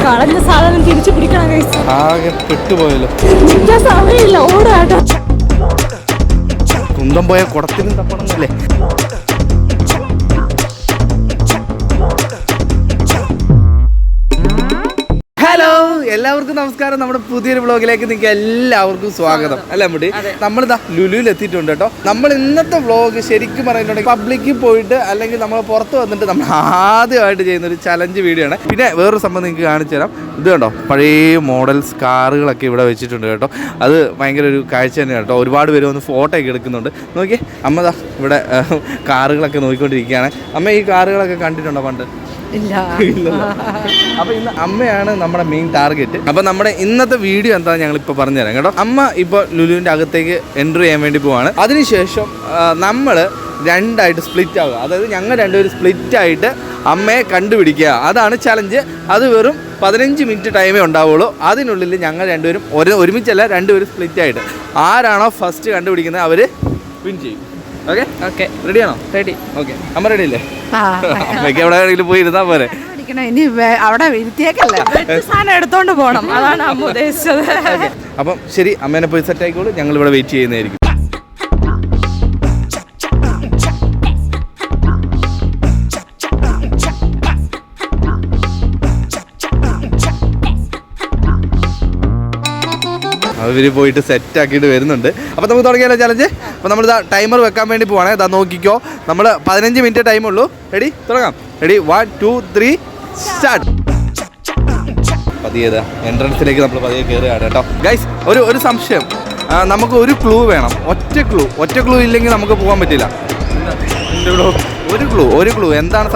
കളഞ്ഞ സാധനം തിരിച്ചു പിടിക്കണം. ആകെ പെട്ടുപോയല്ലോ. സമയമില്ല, ഓടാട്ടോ. കുന്തം പോയ കുടത്തിലും തപ്പണമെന്നല്ലേ. ഹലോ, എല്ലാവർക്കും നമസ്കാരം. നമ്മുടെ പുതിയൊരു വ്ളോഗിലേക്ക് നിങ്ങൾക്ക് എല്ലാവർക്കും സ്വാഗതം. അല്ലേ മുടി? നമ്മളിതാ ലുലുവിൽ എത്തിയിട്ടുണ്ട് കേട്ടോ. നമ്മൾ ഇന്നത്തെ വ്ളോഗ് ശരിക്കും പറയുന്നുണ്ടെങ്കിൽ പബ്ലിക്കിൽ പോയിട്ട് അല്ലെങ്കിൽ നമ്മൾ പുറത്ത് വന്നിട്ട് നമ്മൾ ആദ്യമായിട്ട് ചെയ്യുന്ന ഒരു ചലഞ്ച് വീഡിയോ ആണ്. പിന്നെ വേറൊരു സംഭവം നിങ്ങൾക്ക് കാണിച്ചു തരാം. ഇത് കണ്ടോ, പഴയ മോഡൽസ് കാറുകളൊക്കെ ഇവിടെ വെച്ചിട്ടുണ്ട് കേട്ടോ. അത് ഭയങ്കര ഒരു കാഴ്ച തന്നെയാണ് കേട്ടോ. ഒരുപാട് പേര് വന്ന് ഫോട്ടോ ഒക്കെ എടുക്കുന്നുണ്ട്. നോക്കിയേ, അമ്മതാ ഇവിടെ കാറുകളൊക്കെ നോക്കിക്കൊണ്ടിരിക്കുകയാണ്. അമ്മ ഈ കാറുകളൊക്കെ കണ്ടിട്ടുണ്ടോ പണ്ട്? ഇല്ല. അപ്പൊ ഇന്ന് അമ്മയാണ് നമ്മുടെ മെയിൻ ടാർഗറ്റ്. അപ്പൊ നമ്മുടെ ഇന്നത്തെ വീഡിയോ എന്താണെന്ന് ഞങ്ങൾ ഇപ്പൊ പറഞ്ഞുതരാം കേട്ടോ. അമ്മ ഇപ്പൊ ലുലുവിന്റെ അകത്തേക്ക് എൻട്രി ചെയ്യാൻ വേണ്ടി പോവാണ്. അതിനുശേഷം നമ്മൾ രണ്ടായിട്ട് സ്പ്ലിറ്റ് ആവുക. അതായത് ഞങ്ങൾ രണ്ടുപേരും സ്പ്ലിറ്റ് ആയിട്ട് അമ്മയെ കണ്ടുപിടിക്കുക. അതാണ് ചലഞ്ച്. അത് വെറും 15 മിനിറ്റ് ടൈമേ ഉണ്ടാവുള്ളൂ. അതിനുള്ളിൽ ഞങ്ങൾ രണ്ടുപേരും ഒരുമിച്ചല്ല, രണ്ടുപേരും സ്പ്ലിറ്റ് ആയിട്ട് ആരാണോ ഫസ്റ്റ് കണ്ടുപിടിക്കുന്നത് അവര് വിൻ ചെയ്യും. ഓക്കെ ഓക്കെ, റെഡിയാണോ? റെഡി. ഓക്കെ, അമ്മ റെഡി അല്ലേ? അമ്മയ്ക്ക് എവിടെ പോയി ഇരുന്നാ പോരെ. ഇനി അവിടെ ഇരുത്തിയേക്കല്ലേ, സാധനം എടുത്തോണ്ട് പോകണം. അതാണ് അമ്മ ഉദ്ദേശിച്ചത്. അപ്പം ശരി, അമ്മേനെ പോയി സെറ്റ് ആയിക്കോളൂ. ഞങ്ങൾ ഇവിടെ വെയിറ്റ് ചെയ്യുന്നതായിരിക്കും. അവർ പോയിട്ട് സെറ്റ് ആക്കിയിട്ട് വരുന്നുണ്ട്. അപ്പോൾ നമുക്ക് തുടങ്ങിയാലോ ചലഞ്ച്. അപ്പോൾ നമ്മളിതാ ടൈമർ വെക്കാൻ വേണ്ടി പോവാണേ. ഇതാ നോക്കിക്കോ, നമ്മൾ 15 മിനിറ്റ് ടൈമുള്ളൂ. റെഡി? തുടങ്ങാം. റെഡി? 1 2 3 സ്റ്റാർട്ട്. പതിയെ എൻട്രൻസിലേക്ക് നമ്മൾ പതിയെ കയറുകയാണ് കേട്ടോ. ഗൈസ്, ഒരു സംശയം. നമുക്ക് ഒരു ക്ലൂ വേണം. ഒറ്റ ക്ലൂ ഇല്ലെങ്കിൽ നമുക്ക് പോകാൻ പറ്റില്ല. ഒരു ക്ലൂ എന്താണ്?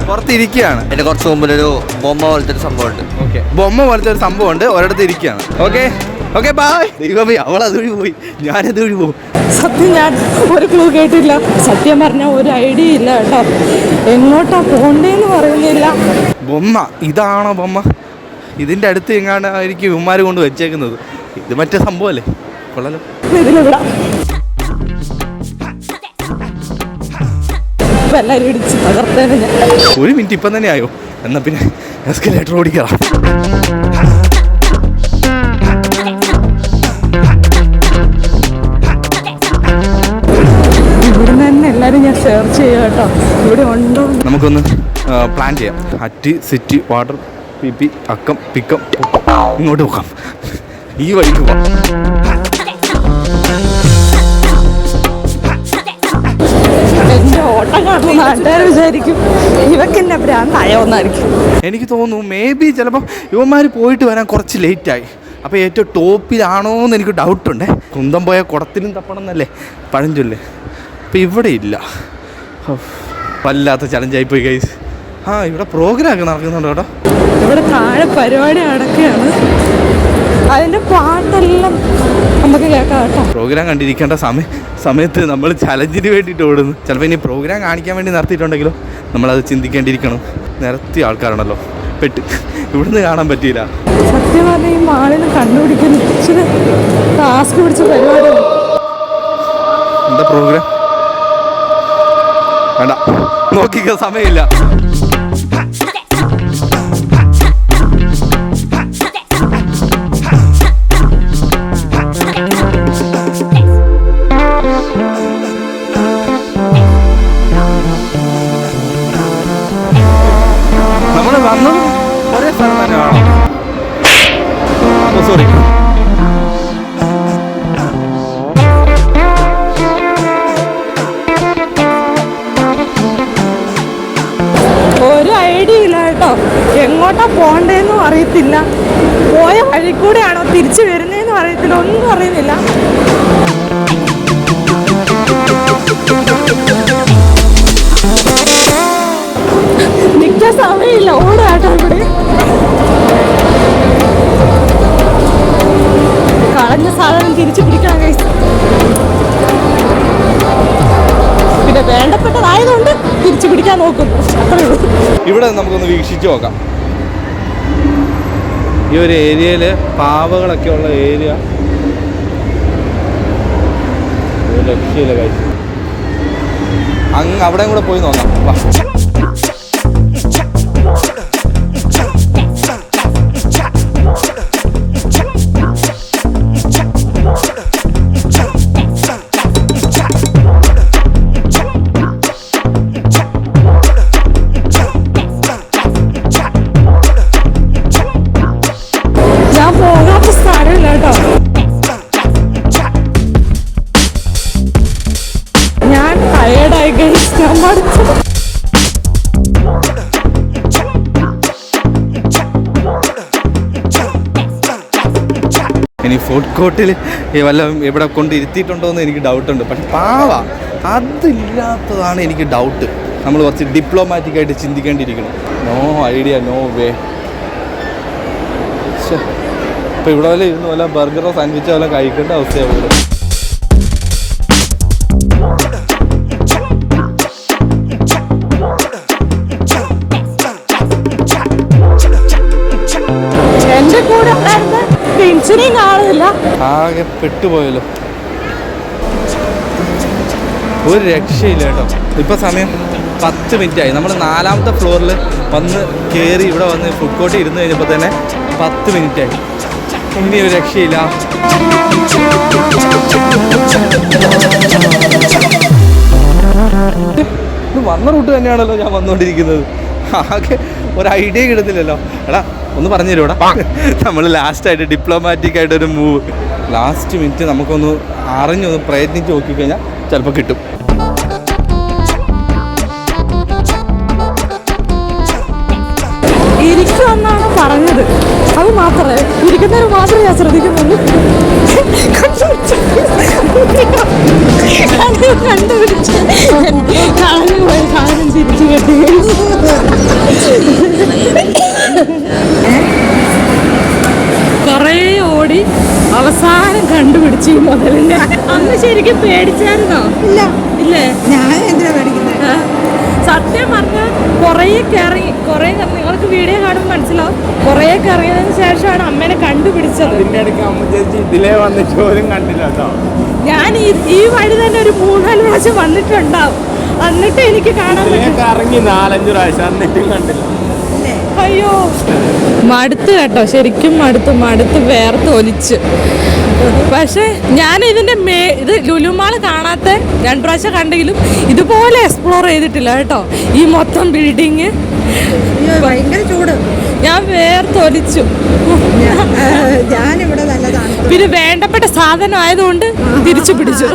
പുറത്തിരിക്കുകയാണ്. എന്റെ കുറച്ച് മുമ്പിലൊരു ബൊമ്മ പോലത്തെ ഒരു സംഭവമുണ്ട്. ഓക്കെ, ബൊമ്മ പോലത്തെ ഒരു സംഭവമുണ്ട്. ഒരിടത്ത് ഇരിക്കുകയാണ്. Okay bye. ദൈവമേ, അവൾ അതുവഴി പോയി, ഞാനതുവഴി പോകും. സത്യം, ഞാൻ ഒരു ക്ലൂ കേട്ടില്ല. സത്യം പറഞ്ഞാൽ ഒരു ഐഡിയ ഇല്ല കേട്ടോ. എങ്ങോട്ടാ പോണ്ടേന്ന് പറയുന്നില്ല. ബൊമ്മ ഇതാണോ ബൊമ്മ? ഇതിന്റെ അടുത്ത് എങ്ങാണ്ടായിരിക്കും ഇവന്മാർ കൊണ്ട് വെച്ചേക്കുന്നത്. ഇത് മറ്റേ സംഭവമല്ലേ? കൊള്ളാലോ. ഇതിലിവിടെ എല്ലാവരും ഇടിച്ച് തകർത്തേനെ ഞാൻ. 1 മിനിറ്റ് ഇപ്പം തന്നെ ആയോ? എന്നാൽ പിന്നെ എസ്കലേറ്റർ ഓടിക്കണം. ഇവിടുന്ന് തന്നെ എല്ലാവരും ഞാൻ സെർച്ച് ചെയ്യുക കേട്ടോ, ഇവിടെ ഉണ്ടോ. നമുക്കൊന്ന് പ്ലാൻ ചെയ്യാം. അറ്റ് സിറ്റി വാട്ടർ PP അക്കം പിക്കം ഇങ്ങോട്ട് പോകാം. ഈ വഴിക്ക് പോകാം. എന്റെ ഓട്ടം കാണുന്ന നാട്ടുകാർ വിചാരിക്കും ഇവക്ക് എന്നെ ഭ്രാന്തായോന്നായിരിക്കും. എനിക്ക് തോന്നുന്നു മേ ബി ചിലപ്പോൾ ഇവന്മാർ പോയിട്ട് വരാൻ കുറച്ച് ലേറ്റായി. അപ്പോൾ ഏറ്റവും ടോപ്പിലാണോ എന്ന് എനിക്ക് ഡൗട്ടുണ്ട്. കുന്തം പോയ കുടത്തിലും തപ്പണം എന്നല്ലേ പഴഞ്ചൊല്ലേ. അപ്പോൾ ഇവിടെ ഇല്ല. വല്ലാത്ത ചലഞ്ചായിപ്പോയി ഗൈസ്. ഇവിടെ പ്രോഗ്രാം ഒക്കെ നടക്കുന്നുണ്ട് കേട്ടോ. ഇവിടെ താഴെ പരിപാടി നടക്കുകയാണ്. അതിൻ്റെ പാട്ടെല്ലാം നമുക്ക് കേൾക്കാം കേട്ടോ. പ്രോഗ്രാം കണ്ടിരിക്കേണ്ട സമയത്ത് നമ്മൾ ചലഞ്ചിന് വേണ്ടിയിട്ട് ഓടുന്നു. ചിലപ്പോൾ ഇനി പ്രോഗ്രാം കാണിക്കാൻ വേണ്ടി നടത്തിയിട്ടുണ്ടെങ്കിലോ നമ്മളത് ചിന്തിക്കേണ്ടിയിരിക്കണം. നിരത്തിയ ആൾക്കാരാണല്ലോ, പെട്ട് ഇവിടുന്ന് കാണാൻ പറ്റിയില്ല. സത്യം പറഞ്ഞാൽ ഈ മാളിന് കണ്ടുപിടിക്കുന്ന ഇച്ചിരി ടാസ്ക് പിടിച്ച പരിപാടിയാണ്. എന്താ പ്രോഗ്രാം? വേണ്ട, നോക്കിക്കാൻ സമയമില്ല. നമ്മൾ വന്നത് ഒരേ സ്ഥലം തന്നെയാണോ? സോറി. ഒരു ഐഡിയ ഇല്ല കേട്ടോ, എങ്ങോട്ടാ പോണ്ടേന്നും അറിയത്തില്ല. പോയ വഴി കൂടെയാണോ തിരിച്ചു വരുന്നതെന്നും അറിയത്തില്ല, ഒന്നും അറിയുന്നില്ല. നിൽക്കാൻ സമയമില്ല, ഓടാട്ടോ. ഇവിടെ കളഞ്ഞ സാധനം തിരിച്ചു പിടിക്കണം ഗൈസ്. പിന്നെ വേണ്ടപ്പെട്ടതായതുകൊണ്ട് തിരിച്ചു പിടിക്കാൻ നോക്കുന്നു, അത്രേ ഉള്ളൂ. ഇവിടെ നമുക്കൊന്ന് വീക്ഷിച്ച് നോക്കാം. ഈ ഒരു ഏരിയയിൽ പാവകളൊക്കെ ഉള്ള ഏരിയ രക്ഷയില്ല കഴിച്ചു. അങ്ങ് അവിടെയും കൂടെ പോയി നോക്കാം. ഇനി ഫുഡ് കോർട്ടിൽ വല്ലതും ഇവിടെ കൊണ്ട് ഇരുത്തിയിട്ടുണ്ടോ എന്ന് എനിക്ക് ഡൗട്ടുണ്ട്. പക്ഷെ പാവ അതില്ലാത്തതാണ് എനിക്ക് ഡൗട്ട്. നമ്മൾ കുറച്ച് ഡിപ്ലോമാറ്റിക് ആയിട്ട് ചിന്തിക്കേണ്ടിയിരിക്കണം. No idea, no way. ഇപ്പോൾ ഇവിടെ വല്ല ഇരുന്ന് വല്ല ബർഗറോ സാൻഡ്വിച്ചോ വല്ല കഴിക്കേണ്ട അവസ്ഥയാവും. എന്റെ കൂടെ ടെൻഷനും കാണുന്നില്ല, ആകെ പെട്ടുപോയല്ലോ. ഒരു രക്ഷയില്ല കേട്ടോ. ഇപ്പം സമയം 10 മിനിറ്റായി. നമ്മൾ 4ാമത്തെ ഫ്ലോറിൽ വന്ന് കയറി ഇവിടെ വന്ന് ഫുഡ് കോർട്ടിൽ ഇരുന്ന് കഴിഞ്ഞപ്പോൾ തന്നെ 10 മിനിറ്റായി. ഇനി ഒരു രക്ഷയില്ല. ഇത് വന്ന റൂട്ട് തന്നെയാണല്ലോ ഞാൻ വന്നുകൊണ്ടിരിക്കുന്നത്. ആകെ ഒരു ഐഡിയ കിട്ടുന്നില്ലല്ലോ. എടാ ഒന്ന് പറഞ്ഞു തരൂടാ. നമ്മൾ ലാസ്റ്റായിട്ട് ഡിപ്ലോമാറ്റിക് ആയിട്ടൊരു മൂവ് ലാസ്റ്റ് മിനിറ്റ് നമുക്കൊന്ന് അറിഞ്ഞൊന്ന് പ്രയത്നിച്ച് നോക്കിക്കഴിഞ്ഞാൽ ചിലപ്പോൾ കിട്ടും. ഇരിക്കുമെന്നാണ് പറഞ്ഞത്. അത് മാത്രമേ ഇരിക്കുന്നതിന് മാത്രമേ ഞാൻ ശ്രദ്ധിക്കുന്നുള്ളൂ. കണ്ടുപിടിച്ച് കളഞ്ഞു പോയി സാധനം തിരിച്ചു കെട്ടി. കുറേ ഓടി അവസാനം കണ്ടുപിടിച്ചു ഈ മുതലിന്റെ. അന്ന് ശരിക്കും പേടിച്ചായിരുന്നോ? ഇല്ല. ഇല്ലേ? ഞാൻ എന്തിനാ പേടിക്കുന്നത്? സത്യം പറഞ്ഞാൽ കുറേ നിങ്ങൾക്ക് വീഡിയോ കാണുമ്പോൾ മനസ്സിലാവും. കുറേ ഇറങ്ങിയതിന് ശേഷമാണ് അമ്മേനെ കണ്ടുപിടിച്ചത്. ഇതിലേ വന്ന് ചോദ്യം കണ്ടില്ല കേട്ടോ. ഞാൻ ഈ വഴി തന്നെ ഒരു 3-4 പ്രാവശ്യം വന്നിട്ടുണ്ടാവും. എന്നിട്ട് എനിക്ക് കാണാൻ ഇറങ്ങി 4-5 പ്രാവശ്യം എന്നിട്ടും കണ്ടില്ല. അയ്യോ മടുത്ത് കേട്ടോ, ശരിക്കും മടുത്ത് വേർത്ത് ഒലിച്ച്. പക്ഷെ ഞാൻ ഇതിന്റെ ഇത് ലുലുമാൾ കാണാത്ത 2 പ്രാവശ്യം കണ്ടെങ്കിലും ഇതുപോലെ എക്സ്പ്ലോർ ചെയ്തിട്ടില്ല കേട്ടോ. ഈ മൊത്തം ബിൽഡിങ് ഭയങ്കര ചൂട്, ഞാൻ വേർത്തൊലിച്ചു. ഞാനിവിടെ നല്ലതാണ്. പിന്നെ വേണ്ടപ്പെട്ട സാധനം ആയതുകൊണ്ട് തിരിച്ചു പിടിച്ചു.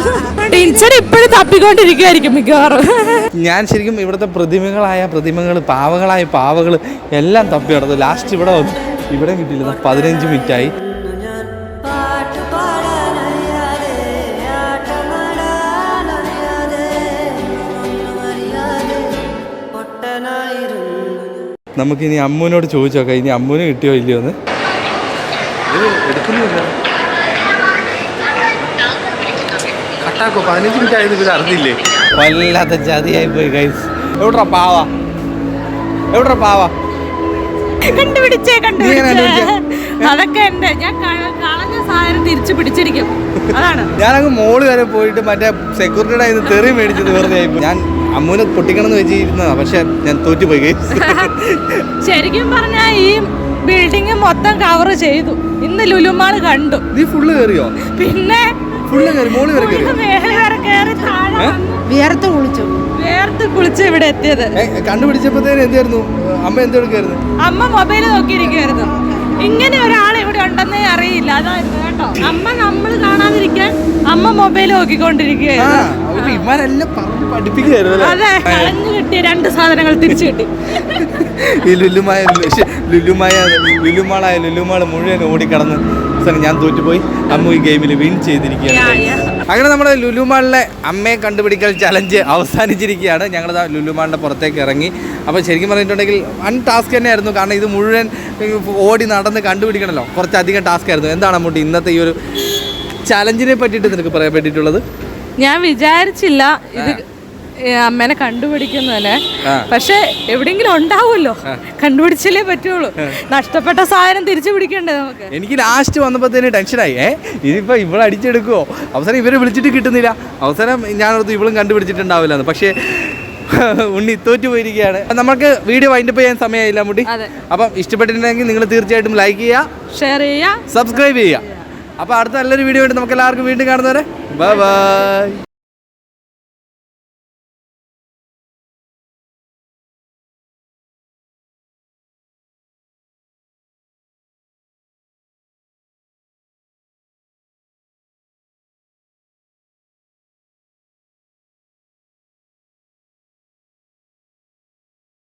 ടീച്ചർ ഇപ്പോഴും തപ്പിക്കൊണ്ടിരിക്കുമായിരിക്കും മിക്കവാറും. ഞാൻ ശരിക്കും ഇവിടുത്തെ പ്രതിമകൾ പാവകൾ എല്ലാം തപ്പി നടന്നു. ലാസ്റ്റ് ഇവിടെ വന്നു. ഇവിടെ കിട്ടിയില്ല. 15 മിനിറ്റായി. നമുക്കിനി അമ്മൂനോട് ചോദിച്ചു നോക്കാം. ഇനി അമ്മൂന് കിട്ടിയോ ഇല്ലയോ എന്ന്. എടുക്കുന്നില്ല. കട്ടാക്കോ 15 മിനിറ്റ് ആയത് ഇത് അറിഞ്ഞില്ലേ? വല്ലാത്ത ചതിയായി പോയി ഗൈസ്. എവിടാ പാവ കണ്ടുപിടിച്ചേ. അതൊക്കെ ഉണ്ട്. ഞാൻ കളഞ്ഞ സാധനം തിരിച്ചു പിടിച്ചിരിക്കും. അതാണ്. ഞാനങ്ങ് മോള് വരെ പോയിട്ട് മറ്റേ സെക്യൂരിറ്റിയുടെ കയ്യിൽ നിന്ന് തെറി മേടിച്ചത് വെറുതെ ആയിപ്പോ. ഞാൻ അമ്മൂനെ പൊട്ടിക്കണമെന്ന് വെച്ചിരുന്നതാ, പക്ഷെ ഞാൻ തോറ്റുപോയി ഗൈസ്. ശരിക്കും പറഞ്ഞാൽ ഈ ബിൽഡിംഗ് മൊത്തം കവർ ചെയ്തു. ഇന്ന് ലുലുമാൾ കണ്ടു. നീ ഫുള്ള് കയറിയോ? പിന്നെ ഫുള്ള് കയറി. മോള് വരെ വേർത്ത് കുളിച്ച് ഇവിടെ എത്തിയത്. കണ്ടുപിടിച്ചപ്പോഴത്തേന് എന്തായിരുന്നു? അമ്മ എന്തെടുക്കായിരുന്നു? അമ്മ മൊബൈൽ നോക്കിയിരിക്കുവായിരുന്നു. ഇങ്ങനെ ഒരാൾ ഇവിടെ ഉണ്ടെന്നേ അറിയില്ല. അതായിരുന്നു കേട്ടോ. അമ്മ നമ്മൾ കാണാതിരിക്കാൻ അമ്മ മൊബൈൽ നോക്കിക്കൊണ്ടിരിക്കുകയായിരുന്നു. ഇവരെല്ലാം പഠിപ്പിക്കുകയായിരുന്നു. അതെ, കളഞ്ഞു കിട്ടിയ 2 സാധനങ്ങൾ തിരിച്ചു കിട്ടി. ഈ ലുലുമാൾ മുഴുവൻ ഓടിക്കടന്ന് ഞാൻ തോറ്റുപോയി. അമ്മ ഈ ഗെയിമിൽ വിൻ ചെയ്തിരിക്കുകയാണ്. അങ്ങനെ നമ്മുടെ ലുലുമാളിലെ അമ്മയെ കണ്ടുപിടിക്കൽ ചലഞ്ച് അവസാനിച്ചിരിക്കുകയാണ്. ഞങ്ങൾ ലുലുമാളിൻ്റെ പുറത്തേക്ക് ഇറങ്ങി. അപ്പോൾ ശരിക്കും പറഞ്ഞിട്ടുണ്ടെങ്കിൽ ടാസ്ക് തന്നെയായിരുന്നു. കാരണം ഇത് മുഴുവൻ ഓടി നടന്ന് കണ്ടുപിടിക്കണമല്ലോ. കുറച്ചധികം ടാസ്ക് ആയിരുന്നു. എന്താണ് അമ്മൂട്ടി ഇന്നത്തെ ഈ ഒരു ചലഞ്ചിനെ പറ്റിയിട്ട് നിനക്ക് പറയാൻ പറ്റിയിട്ടുള്ളത്? ഞാൻ വിചാരിച്ചില്ല ഇത് അമ്മേനെ കണ്ടുപിടിക്കുന്നതല്ലേ. പക്ഷെ എവിടെയെങ്കിലും ഉണ്ടാവുമല്ലോ, കണ്ടുപിടിച്ചല്ലേ പറ്റുള്ളൂ. നഷ്ടപ്പെട്ട സാധനം തിരിച്ചു പിടിക്കണ്ടേ നമുക്ക്. എനിക്ക് ലാസ്റ്റ് വന്നപ്പോഴത്തേന് ടെൻഷനായി. ഇതിപ്പോൾ ഇവിടെ അടിച്ചെടുക്കുമോ? അവസാനം ഇവരെ വിളിച്ചിട്ട് കിട്ടുന്നില്ല. അവസാനം ഞാനോർത്ത് ഇവളും കണ്ടുപിടിച്ചിട്ടുണ്ടാവില്ലെന്ന്. പക്ഷേ ഉണ്ണി തോറ്റു പോയിരിക്കുകയാണ്. നമുക്ക് വീഡിയോ വൈൻഡപ്പ് ചെയ്യാൻ സമയമായില്ല മുട്ടി. അപ്പം ഇഷ്ടപ്പെട്ടിട്ടുണ്ടെങ്കിൽ നിങ്ങൾ തീർച്ചയായിട്ടും ലൈക്ക് ചെയ്യുക, ഷെയർ ചെയ്യുക, സബ്സ്ക്രൈബ് ചെയ്യുക. അപ്പോൾ അടുത്ത നല്ലൊരു വീഡിയോ ആയിട്ട് നമുക്ക് എല്ലാവർക്കും വീണ്ടും കാണുന്നവരെ ബൈ ബൈ.